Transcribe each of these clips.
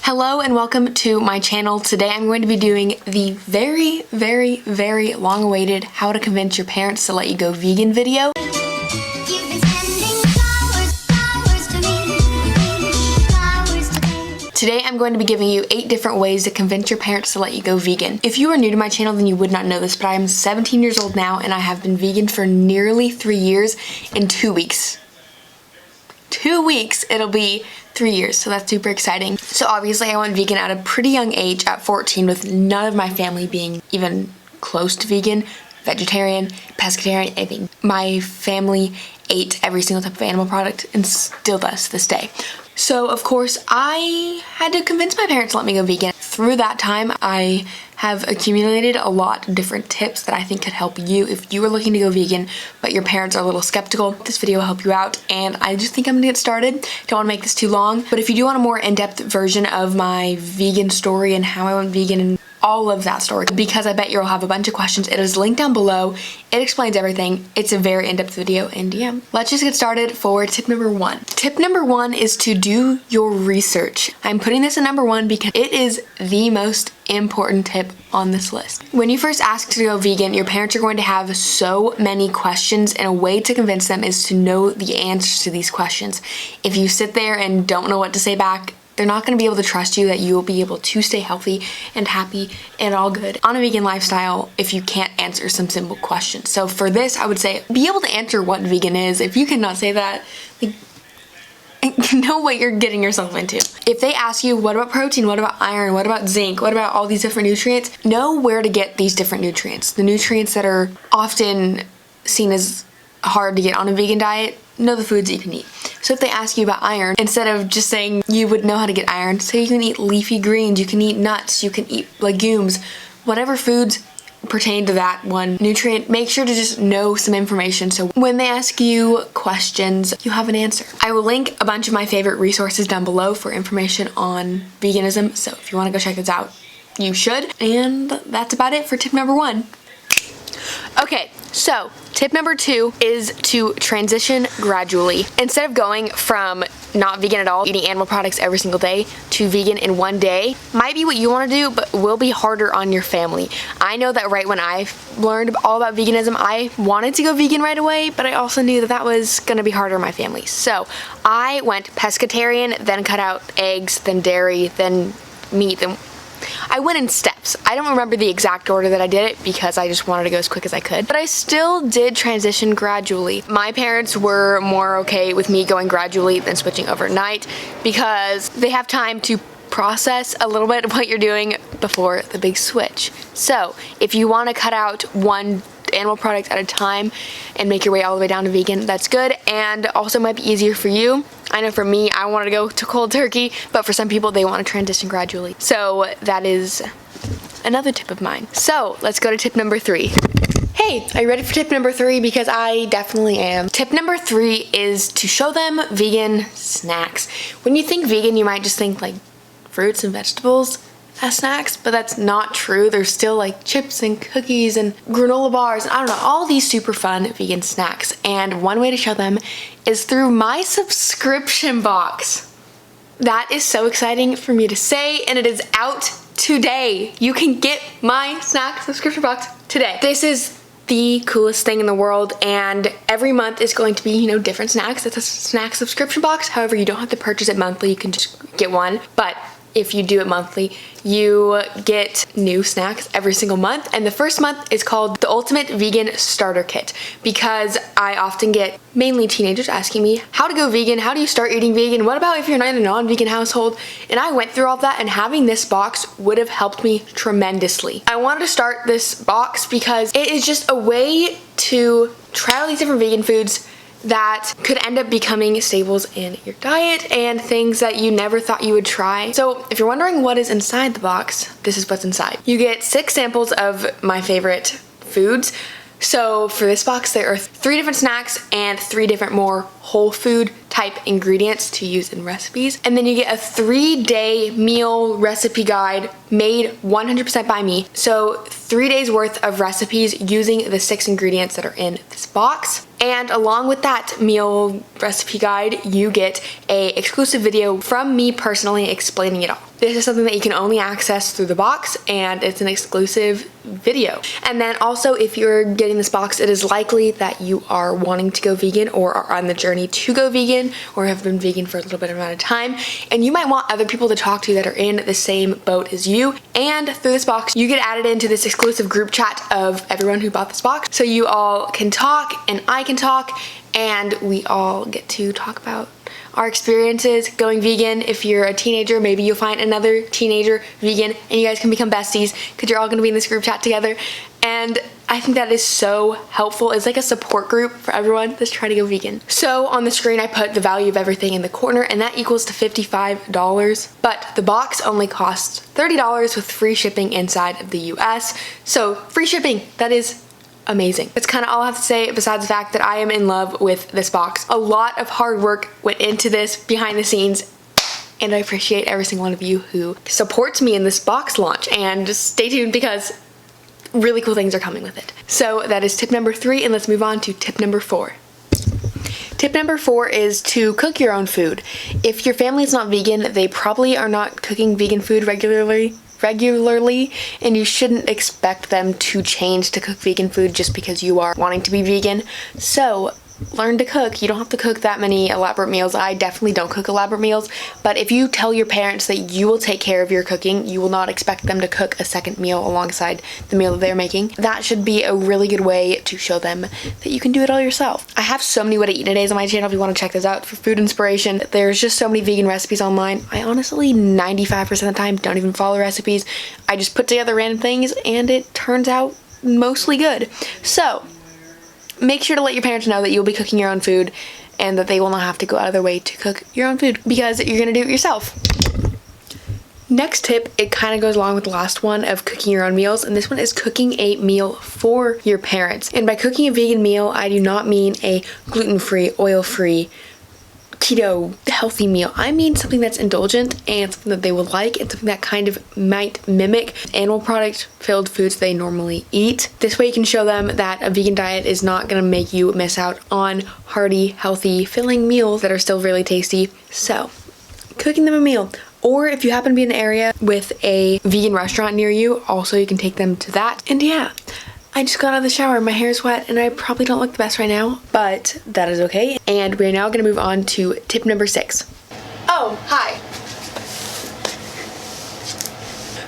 Hello and welcome to my channel. Today I'm going to be doing the very long-awaited how to convince your parents to let you go vegan video. Today I'm going to be giving you 8 different ways to convince your parents to let you go vegan. If you are new to my channel, then you would not know this, but I am 17 years old now and I have been vegan for nearly 3 years in 2 weeks. 2 weeks, it'll be 3 years, so that's super exciting. So obviously I went vegan at a pretty young age at 14 with none of my family being even close to vegan, vegetarian, pescatarian, anything. My family ate every single type of animal product and still does to this day. So of course I had to convince my parents to let me go vegan. Through that time I have accumulated a lot of different tips that I think could help you if you are looking to go vegan but your parents are a little skeptical. This video will help you out and I just think I'm gonna get started. Don't want to make this too long, but if you do want a more in-depth version of my vegan story and how I went vegan and all of that story, because I bet you'll have a bunch of questions, it is linked down below. It explains everything. It's a very in-depth video and yeah. Let's just get started for tip number 1. Tip number 1 is to do your research. I'm putting this at number 1 because it is the most important tip on this list. When you first ask to go vegan, your parents are going to have so many questions and a way to convince them is to know the answers to these questions. If you sit there and don't know what to say back, they're not going to be able to trust you that you will be able to stay healthy and happy and all good on a vegan lifestyle if you can't answer some simple questions. So for this, I would say be able to answer what vegan is. If you cannot say that, like, know what you're getting yourself into. If they ask you, what about protein? What about iron? What about zinc? What about all these different nutrients? Know where to get these different nutrients. The nutrients that are often seen as hard to get on a vegan diet, know the foods that you can eat. So if they ask you about iron, instead of just saying you would know how to get iron, say you can eat leafy greens, you can eat nuts, you can eat legumes, whatever foods pertain to that one nutrient, make sure to just know some information so when they ask you questions, you have an answer. I will link a bunch of my favorite resources down below for information on veganism, so if you want to go check this out, you should. And that's about it for tip number 1. Okay, so tip number 2 is to transition gradually. Instead of going from not vegan at all, eating animal products every single day, to vegan in one day, might be what you want to do, but will be harder on your family. I know that right when I learned all about veganism, I wanted to go vegan right away, but I also knew that that was going to be harder on my family. So I went pescatarian, then cut out eggs, then dairy, then meat, then I went in steps. I don't remember the exact order that I did it because I just wanted to go as quick as I could, but I still did transition gradually. My parents were more okay with me going gradually than switching overnight because they have time to process a little bit of what you're doing before the big switch. So if you want to cut out one animal product at a time and make your way all the way down to vegan, that's good, and also might be easier for you. I know for me, I wanted to go to cold turkey, but for some people they want to transition gradually. So that is another tip of mine. So let's go to tip number 3. Hey, are you ready for tip number 3? Because I definitely am. Tip number 3 is to show them vegan snacks. When you think vegan, you might just think like fruits and vegetables as snacks, but that's not true. There's still like chips and cookies and granola bars and I don't know, all these super fun vegan snacks. And one way to show them is through my subscription box. That is so exciting for me to say, and it is out today. You can get my snack subscription box today. This is the coolest thing in the world, and every month is going to be, you know, different snacks. It's a snack subscription box. However, you don't have to purchase it monthly. You can just get one, but if you do it monthly, you get new snacks every single month. And the first month is called the Ultimate Vegan Starter Kit because I often get mainly teenagers asking me how to go vegan, how do you start eating vegan, what about if you're not in a non-vegan household? And I went through all that, and having this box would have helped me tremendously. I wanted to start this box because it is just a way to try all these different vegan foods that could end up becoming staples in your diet and things that you never thought you would try. So if you're wondering what is inside the box, this is what's inside. You get 6 samples of my favorite foods. So for this box, there are 3 different snacks and 3 different more whole food type ingredients to use in recipes. And then you get a 3-day meal recipe guide made 100% by me. So 3 days worth of recipes using the 6 ingredients that are in this box. And along with that meal recipe guide, you get a exclusive video from me personally explaining it all. This is something that you can only access through the box, and it's an exclusive video. And then also, if you're getting this box, it is likely that you are wanting to go vegan or are on the journey to go vegan or have been vegan for a little bit amount of time, and you might want other people to talk to that are in the same boat as you. And through this box, you get added into this exclusive group chat of everyone who bought this box, so you all can talk and I can talk, and we all get to talk about our experiences going vegan. If you're a teenager, maybe you'll find another teenager vegan and you guys can become besties because you're all going to be in this group chat together. And I think that is so helpful. It's like a support group for everyone that's trying to go vegan. So on the screen, I put the value of everything in the corner, and that equals to $55. But the box only costs $30 with free shipping inside of the US. So free shipping, that is amazing. That's kind of all I have to say, besides the fact that I am in love with this box. A lot of hard work went into this behind the scenes, and I appreciate every single one of you who supports me in this box launch. And just stay tuned because really cool things are coming with it. So that is tip number 3, and let's move on to tip number 4. Tip number 4 is to cook your own food. If your family is not vegan, they probably are not cooking vegan food regularly, and you shouldn't expect them to change to cook vegan food just because you are wanting to be vegan. So learn to cook. You don't have to cook that many elaborate meals. I definitely don't cook elaborate meals, but if you tell your parents that you will take care of your cooking, you will not expect them to cook a second meal alongside the meal that they're making. That should be a really good way to show them that you can do it all yourself. I have so many what to eat todays on my channel if you want to check those out for food inspiration. There's just so many vegan recipes online. I honestly 95% of the time don't even follow recipes. I just put together random things and it turns out mostly good. So make sure to let your parents know that you'll be cooking your own food and that they will not have to go out of their way to cook your own food because you're going to do it yourself. Next tip, it kind of goes along with the last one of cooking your own meals, and this one is cooking a meal for your parents. And by cooking a vegan meal, I do not mean a gluten-free, oil-free, keto healthy meal. I mean something that's indulgent and something that they will like, and something that kind of might mimic animal product filled foods they normally eat. This way you can show them that a vegan diet is not going to make you miss out on hearty, healthy, filling meals that are still really tasty. So cooking them a meal, or if you happen to be in an area with a vegan restaurant near you, also you can take them to that. And yeah, I just got out of the shower, my hair is wet, and I probably don't look the best right now, but that is okay. And we're now gonna move on to tip number 6. Oh, hi.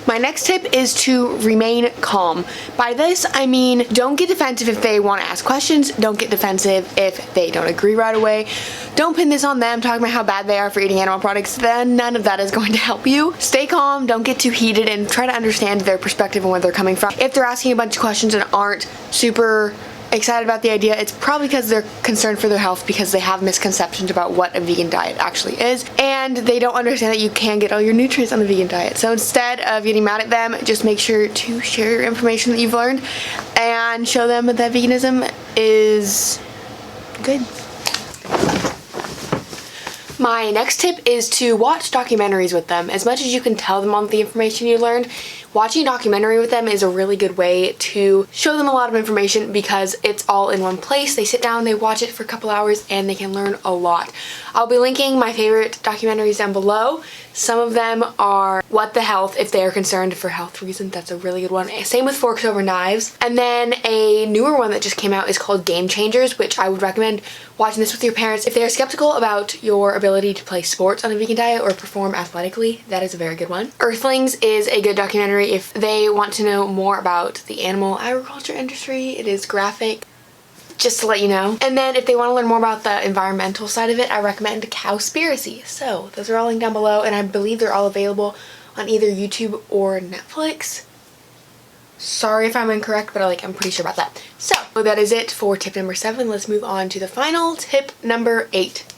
My next tip is to remain calm. By this, I mean, don't get defensive if they want to ask questions. Don't get defensive if they don't agree right away. Don't pin this on them talking about how bad they are for eating animal products. Then none of that is going to help you. Stay calm, don't get too heated, and try to understand their perspective and where they're coming from. If they're asking a bunch of questions and aren't super excited about the idea, it's probably because they're concerned for their health because they have misconceptions about what a vegan diet actually is, and they don't understand that you can get all your nutrients on the vegan diet. So instead of getting mad at them, just make sure to share your information that you've learned and show them that veganism is good. My next tip is to watch documentaries with them. As much as you can tell them all the information you learned, watching a documentary with them is a really good way to show them a lot of information because it's all in one place. They sit down, they watch it for a couple hours, and they can learn a lot. I'll be linking my favorite documentaries down below. Some of them are What the Health, if they are concerned for health reasons. That's a really good one. Same with Forks Over Knives. And then a newer one that just came out is called Game Changers, which I would recommend watching this with your parents. If they are skeptical about your ability to play sports on a vegan diet or perform athletically, that is a very good one. Earthlings is a good documentary if they want to know more about the animal agriculture industry. It is graphic, just to let you know. And then if they want to learn more about the environmental side of it, I recommend Cowspiracy. So those are all linked down below, and I believe they're all available on either YouTube or Netflix. Sorry if I'm incorrect, but I'm pretty sure about that. So that is it for tip number 7. Let's move on to the final tip, number 8.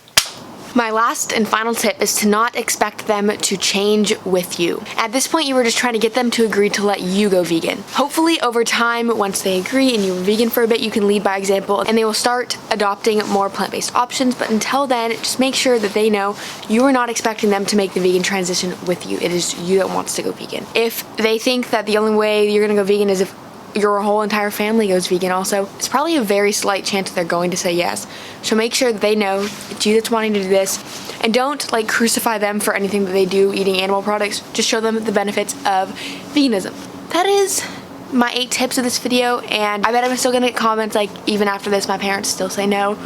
My last and final tip is to not expect them to change with you. At this point, you were just trying to get them to agree to let you go vegan. Hopefully, over time, once they agree and you're vegan for a bit, you can lead by example and they will start adopting more plant-based options. But until then, just make sure that they know you are not expecting them to make the vegan transition with you. It is you that wants to go vegan. If they think that the only way you're gonna go vegan is if your whole entire family goes vegan also, it's probably a very slight chance that they're going to say yes. So make sure that they know it's you that's wanting to do this, and don't like crucify them for anything that they do eating animal products. Just show them the benefits of veganism. That is my 8 tips of this video, and I bet I'm still gonna get comments like, even after this my parents still say no.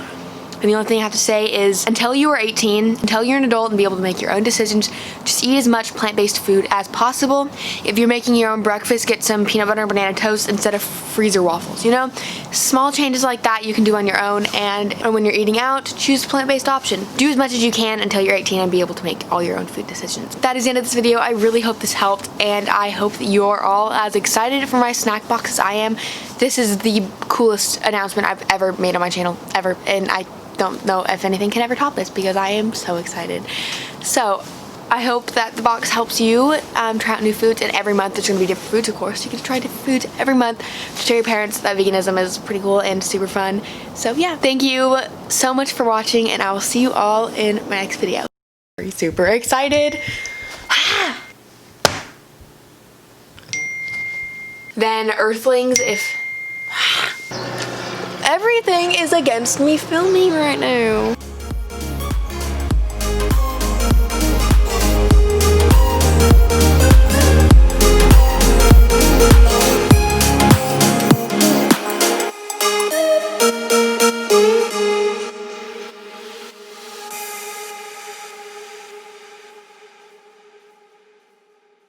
And the only thing I have to say is, until you are 18, until you're an adult and be able to make your own decisions, just eat as much plant-based food as possible. If you're making your own breakfast, get some peanut butter and banana toast instead of freezer waffles, you know? Small changes like that you can do on your own, and when you're eating out, choose a plant-based option. Do as much as you can until you're 18 and be able to make all your own food decisions. That is the end of this video. I really hope this helped, and I hope that you're all as excited for my snack box as I am. This is the coolest announcement I've ever made on my channel, ever, and I don't know if anything can ever top this because I am so excited. So I hope that the box helps you try out new foods, and every month there's going to be different foods, of course. You get to try different foods every month to show your parents that veganism is pretty cool and super fun. So yeah, thank you so much for watching, and I will see you all in my next video. Super excited. Then Earthlings, if everything is against me filming right now.